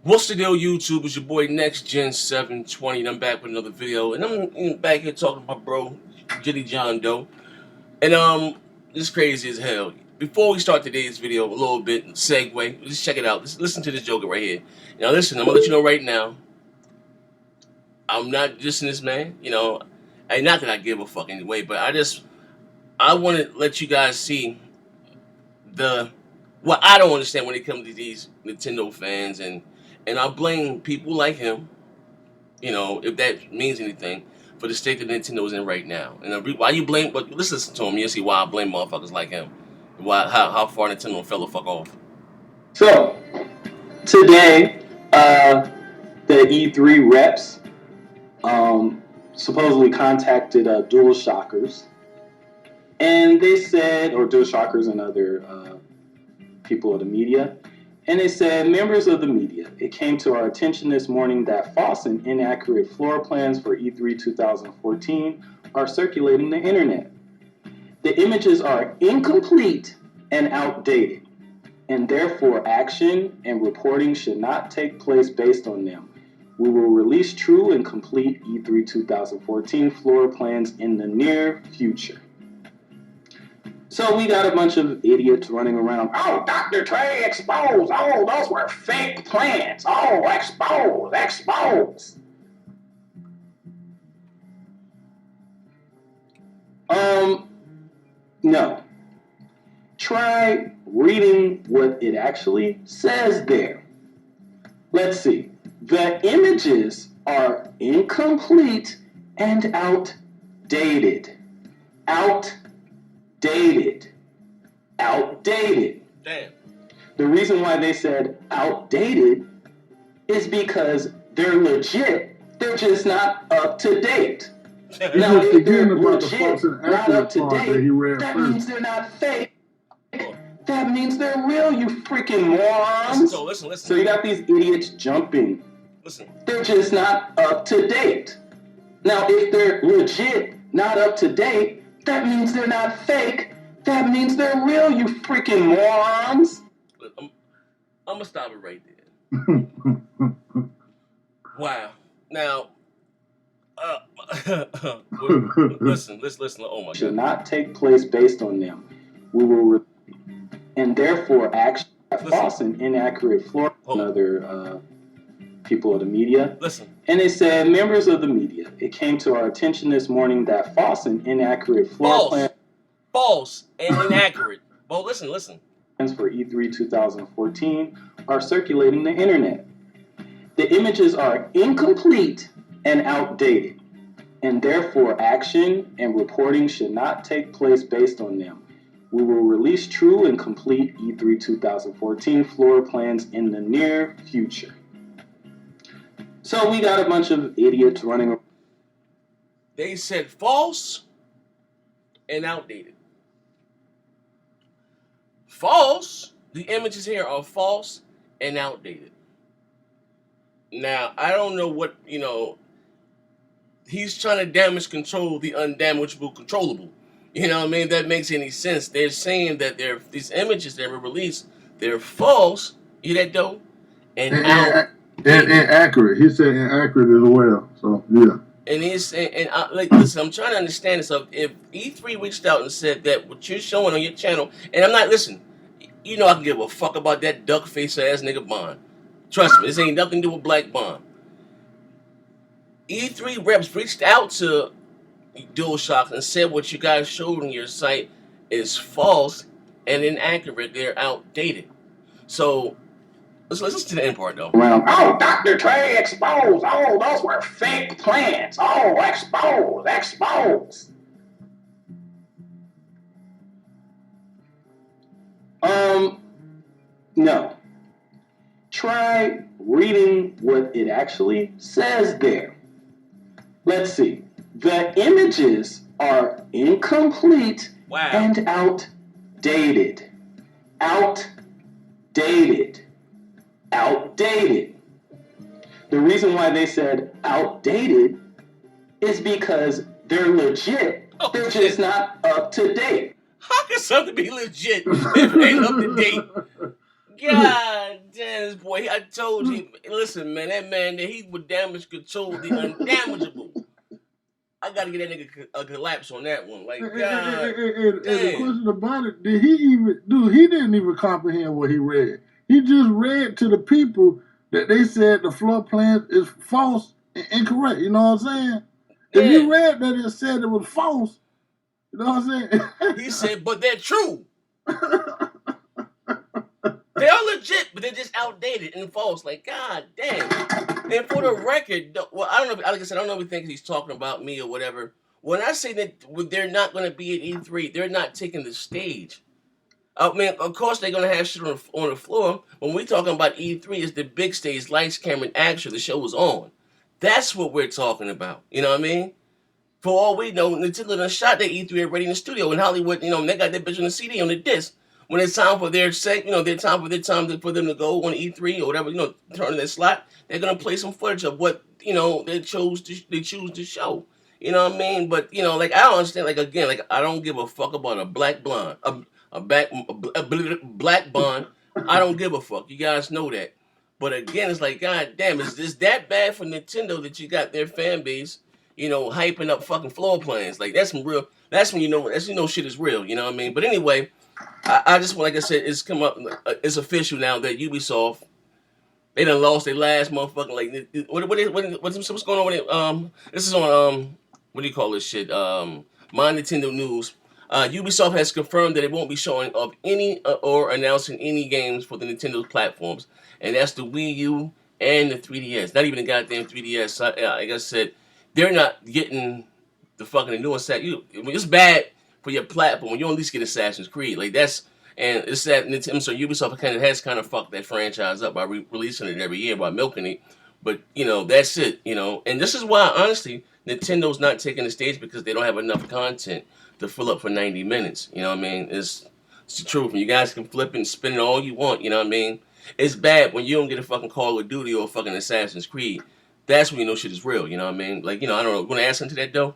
What's the deal, YouTube? It's your boy Next Gen 720, and I'm back with another video. And I'm back here talking to my bro, Jitty John Doe. And this is crazy as hell. Before we start today's video, a little bit segue. Let's check it out. Let's listen to this joker right here. Now listen, I'm gonna let you know right now. I'm not dissing this man, and not that I give a fuck anyway, but I want to let you guys see what I don't understand when it comes to these Nintendo fans, and I blame people like him, if that means anything, for the state that Nintendo's in right now. And why you blame? But let's listen to him. You'll see why I blame motherfuckers like him. How far Nintendo fell the fuck off. So today, the E3 reps supposedly contacted DualShockers, and they said, or DualShockers and other people of the media, and they said, members of the media, it came to our attention this morning that false and inaccurate floor plans for E3 2014 are circulating the internet. The images are incomplete and outdated, and therefore action and reporting should not take place based on them. We will release true and complete E3 2014 floor plans in the near future. So we got a bunch of idiots running around. Oh, Dr. Trey exposed. Oh, those were fake plans. Oh, expose. No. Try reading what it actually says there. Let's see. The images are incomplete and outdated. Outdated. Damn. The reason why they said outdated is because they're legit. They're just not up to date. Now, if they're legit, not up to date, that means they're not fake. That means they're real, you freaking morons. Listen. So you got these idiots jumping. Listen. They're just not up to date. Now, if they're legit, not up to date, that means they're not fake. That means they're real, you freaking morons. I'm gonna stop it right there. Wow. Now, listen. Oh my God. Should not take place based on them. We will, and therefore, action false and inaccurate floor and other people of the media. Listen. And they said, members of the media, it came to our attention this morning that false and inaccurate floor plans. False and inaccurate. Well, listen. For E3 2014 are circulating the internet. The images are incomplete and outdated, and therefore action and reporting should not take place based on them. We will release true and complete E3 2014 floor plans in the near future. So we got a bunch of idiots running around. They said false and outdated. False. The images here are false and outdated. Now, I don't know what, he's trying to damage control the undamageable controllable. You know what I mean? That makes any sense. They're saying that these images that were released, they're false. You hear that, though? And inaccurate. He said inaccurate as well. So, yeah. And he's saying, listen, I'm trying to understand this. If E3 reached out and said that what you're showing on your channel, and I'm not, listen, I can give a fuck about that duck face ass nigga Bond. Trust me, this ain't nothing to do with Black Bond. E3 reps reached out to DualShock and said what you guys showed on your site is false and inaccurate. They're outdated. So let's listen to the end part though. Oh, Dr. Trey exposed. Oh, those were fake plans. Oh, expose. No. Try reading what it actually says there. Let's see. The images are incomplete and outdated. Outdated. The reason why they said outdated is because they're legit. They're just not up to date. How can something be legit if it ain't up to date? God damn, this boy. I told you. Listen, man, that man, that he would damage control the undamageable. I gotta get that nigga a collapse on that one. Like, God And the damn. question about it, did he even, dude, he didn't even comprehend what he read. He just read to the people that they said the floor plan is false and incorrect. You know what I'm saying? If Yeah. you read that it said it was false, you know what I'm saying? He said, but they're true. They are legit, but they're just outdated and false. Like, God damn. And for the record, well, I don't know. Like I said, I don't know if he thinks he's talking about me or whatever. When I say that they're not going to be at E3, they're not taking the stage. I mean, of course they're going to have shit on the floor. When we're talking about E3, it's the big stage, lights, camera, and action. The show was on. That's what we're talking about. You know what I mean? For all we know, Nintendo done shot their E3 already in the studio in Hollywood. You know, and they got that bitch on the CD on the disc. When it's time for their set, you know, for them to go on E3 or whatever, you know, turn in their slot, they're gonna play some footage of what, you know, they choose to show. You know what I mean? But you know, like I don't understand. Like again, like I don't give a fuck about a black blonde, a black bond. I don't give a fuck. You guys know that. But again, it's like, God damn, is this that bad for Nintendo that you got their fan base, you know, hyping up fucking floor plans? Like that's some real. That's when you know shit is real. You know what I mean? But anyway. I just, like I said, it's come up. It's official now that Ubisoft, they done lost their last motherfucking, like, what's going on with it? This is on what do you call this shit? My Nintendo News. Ubisoft has confirmed that it won't be showing up any or announcing any games for the Nintendo platforms, and that's the Wii U and the 3DS. Not even the goddamn 3DS. Like I said, they're not getting the fucking newest set. It's bad for your platform. You at least get Assassin's Creed. Like that's, and it's that Nintendo. So Ubisoft has kind of fucked that franchise up by releasing it every year, by milking it. But you know, that's it. You know, and this is why honestly Nintendo's not taking the stage, because they don't have enough content to fill up for 90 minutes. You know what I mean? It's the truth. And you guys can flip it and spin it all you want. You know what I mean? It's bad when you don't get a fucking Call of Duty or a fucking Assassin's Creed. That's when you know shit is real. You know what I mean? Like, you know, I don't know. Want to add something to that though?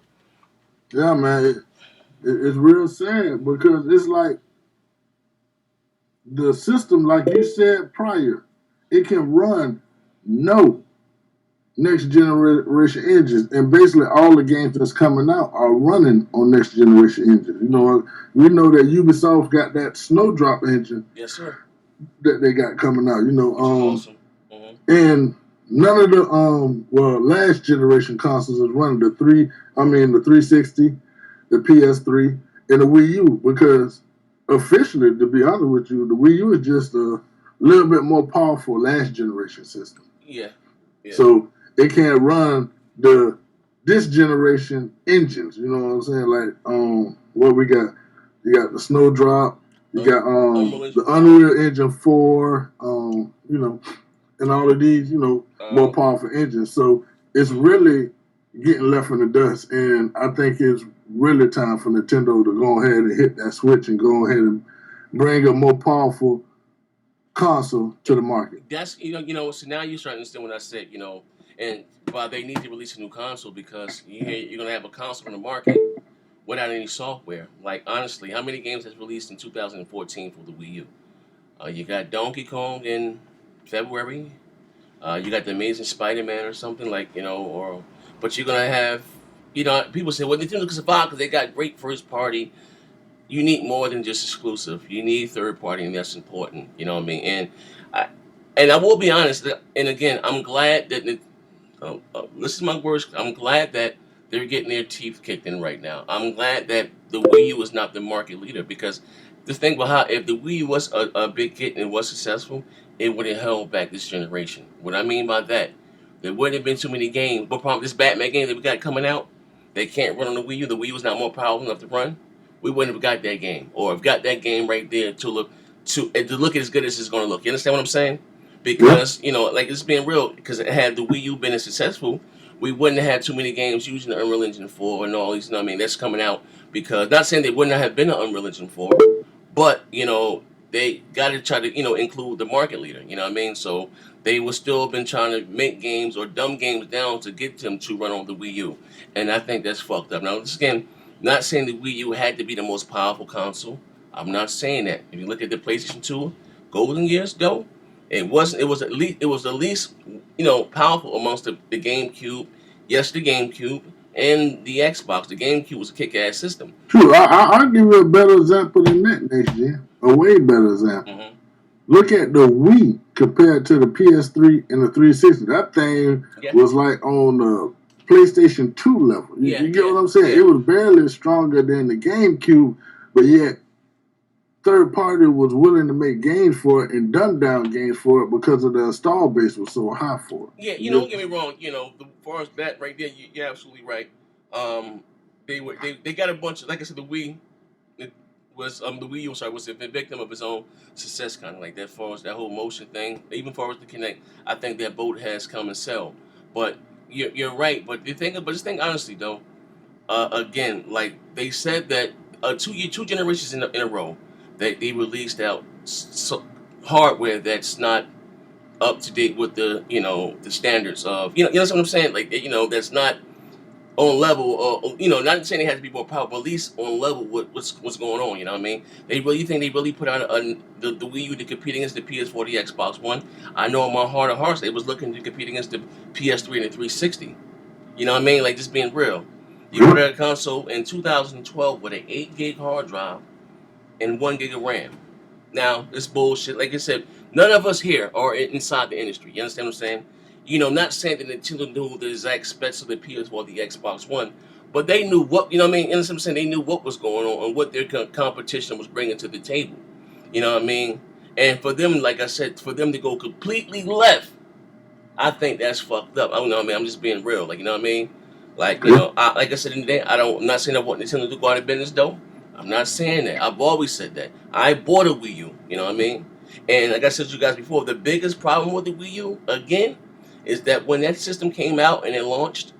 Yeah, man. It's real sad because it's like the system, like you said prior, it can run no next generation engines, and basically all the games that's coming out are running on next generation engines. You know, we know that Ubisoft got that Snowdrop engine. Yes, sir. That they got coming out. You know, awesome. And none of the last generation consoles is running the 360, the PS3, and the Wii U, because officially, to be honest with you, the Wii U is just a little bit more powerful last generation system. Yeah. So it can't run this generation engines. You know what I'm saying? Like what we got? You got the Snowdrop. You got the Unreal Engine 4. You know, and all of these, you know, more powerful engines. So it's really getting left in the dust, and I think it's really time for Nintendo to go ahead and hit that switch and go ahead and bring a more powerful console to the market. That's you know. So now you're starting to understand what I said. You know, and why they need to release a new console, because you're gonna have a console on the market without any software. Like honestly, how many games has released in 2014 for the Wii U? You got Donkey Kong in February. You got the Amazing Spider-Man or something, like, you know, but you're gonna have, you know, people say, well, Nintendo can survive because they got great first party. You need more than just exclusive. You need third party, and that's important. You know what I mean? And I will be honest. And again, I'm glad that listen to my words. I'm glad that they're getting their teeth kicked in right now. I'm glad that the Wii U is not the market leader, because the thing about how if the Wii U was a big hit and was successful, it would have held back this generation. What I mean by that, there wouldn't have been too many games. What problem? This Batman game that we got coming out, they can't run on the Wii U. The Wii U is not more powerful enough to run. We wouldn't have got that game, or have got that game right there to look as good as it's going to look. You understand what I'm saying? Because you know, like it's being real. Because had the Wii U been as successful, we wouldn't have had too many games using the Unreal Engine 4 and all these. You know what I mean? That's coming out, because not saying they wouldn't have been an Unreal Engine 4, but you know, they got to try to, you know, include the market leader. You know what I mean? So they were still been trying to make games or dumb games down to get them to run on the Wii U, and I think that's fucked up. Now, this again, not saying the Wii U had to be the most powerful console. I'm not saying that. If you look at the PlayStation 2, golden years though, it wasn't. It was at least. It was the least, powerful amongst the GameCube. Yes, the GameCube and the Xbox. The GameCube was a kick-ass system. True, I'll give you a better example than that next year. A way better example. Mm-hmm. Look at the Wii compared to the PS3 and the 360. That thing was like on the PlayStation 2 level. You get what I'm saying? Yeah. It was barely stronger than the GameCube, but yet third party was willing to make games for it and dumb down games for it because of the install base was so high for it. Yeah, don't get me wrong. The far as that right there, you're absolutely right. They got a bunch of, like I said, the Wii. Was the Wii U was a victim of its own success, kind of like that. As far as that whole motion thing, even as far as the Kinect, I think that boat has come and sailed. But you're right. But just think honestly though. Again, like they said that two generations in a row, that they released out hardware that's not up to date with the the standards of you know what I'm saying, like that's not on level, or not saying they have to be more powerful, but at least on level with what's going on. You know what I mean? They really think they really put out the Wii U to compete against the PS4, the Xbox One. I know in my heart of hearts they was looking to compete against the PS3 and the 360. You know what I mean? Like just being real. You ordered a console in 2012 with an 8 gig hard drive and 1 gig of RAM. Now this bullshit. Like I said, none of us here are inside the industry. You understand what I'm saying? Not saying that Nintendo knew the exact specs of the PS4, the Xbox One, but they knew what, you know what I mean? You know what I'm saying? They knew what was going on and what their competition was bringing to the table. You know what I mean? And for them, like I said, for them to go completely left, I think that's fucked up. I don't know, I mean, I'm just being real. Like, you know what I mean? Like, like I said in the day, I'm not saying I want Nintendo to go out of business, though. I'm not saying that. I've always said that. I bought a Wii U, you know what I mean? And like I said to you guys before, the biggest problem with the Wii U, again, is that when that system came out and it launched,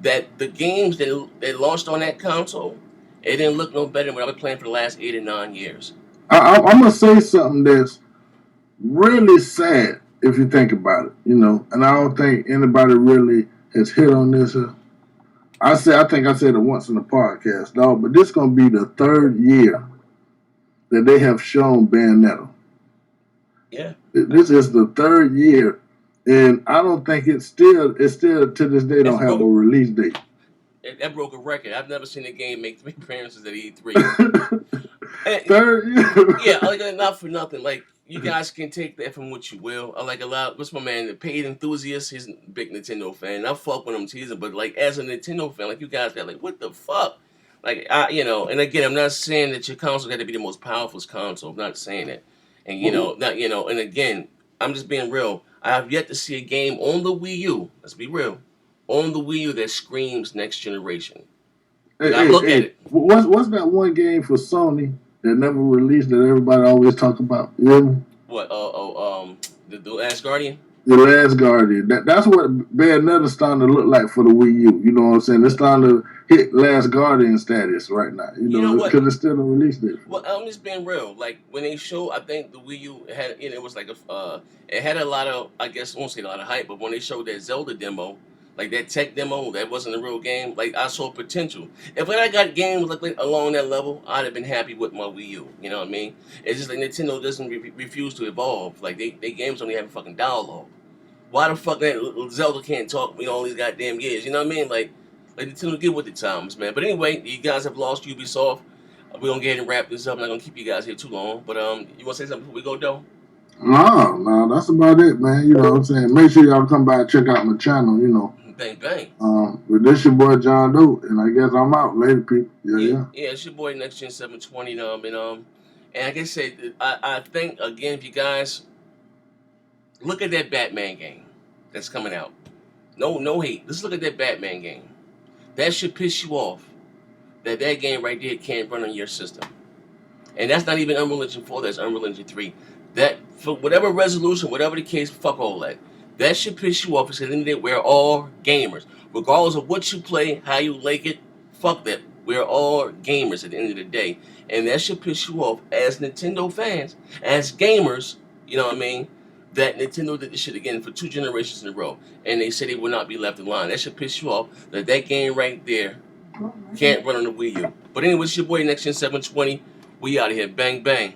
that the games that launched on that console, it didn't look no better than what I've been playing for the last 8 or 9 years. I'm going to say something that's really sad if you think about it, and I don't think anybody really has hit on this. I think I said it once in the podcast, dog, but this is going to be the third year that they have shown Bayonetta. Yeah. This is the third year. And I don't think it's still to this day don't have a release date. That broke a record. I've never seen a game make 3 appearances at E3. Third year. Yeah, like not for nothing. Like you guys can take that from what you will. I like a lot. What's my man? The paid enthusiast. He's a big Nintendo fan. I fuck with him teasing, but like as a Nintendo fan, like you guys got like what the fuck? Like and again, I'm not saying that your console got to be the most powerful console. I'm not saying that. And and again, I'm just being real. I have yet to see a game on the Wii U, let's be real, on the Wii U that screams next generation. Look at it. What's that one game for Sony that never released that everybody always talk about? You know? What? The Last Guardian? The Last Guardian. That's what Bayonetta's starting to look like for the Wii U. You know what I'm saying? It's starting to hit Last Guardian status right now. You know because it's still a release date. Well, I'm just being real. Like when they show, I think the Wii U had, it was like it had a lot of, I guess I won't say a lot of hype, but when they showed that Zelda demo, like that tech demo, that wasn't a real game. Like I saw potential. If I got games like along that level, I'd have been happy with my Wii U. You know what I mean? It's just like Nintendo doesn't refuse to evolve. Like they games only have a fucking dialogue. Why the fuck that Zelda can't talk all these goddamn years? You know what I mean? Like Nintendo get with the times, man. But anyway, you guys have lost Ubisoft. We're gonna get ahead and wrap this up. I'm not gonna keep you guys here too long. But you wanna say something before we go, though? No, that's about it, man. You know what I'm saying? Make sure y'all come by and check out my channel, Bang, bang. But this your boy John Doe, and I guess I'm out later, people. Yeah. Yeah, it's your boy Next Gen 720. And like I said, I think again, if you guys look at that Batman game that's coming out. No hate. Let's look at that Batman game. That should piss you off. That game right there can't run on your system. And that's not even Unreal Engine 4, that's Unreal Engine 3. That, for whatever resolution, whatever the case, fuck all that. That should piss you off because at the end of the day, we're all gamers. Regardless of what you play, how you like it, fuck that. We're all gamers at the end of the day. And that should piss you off as Nintendo fans, as gamers, you know what I mean? That Nintendo did this shit again for 2 generations in a row. And they said they would not be left in line. That should piss you off that game right there can't run on the Wii U. But anyway, it's your boy Next Gen 720. We out of here. Bang, bang.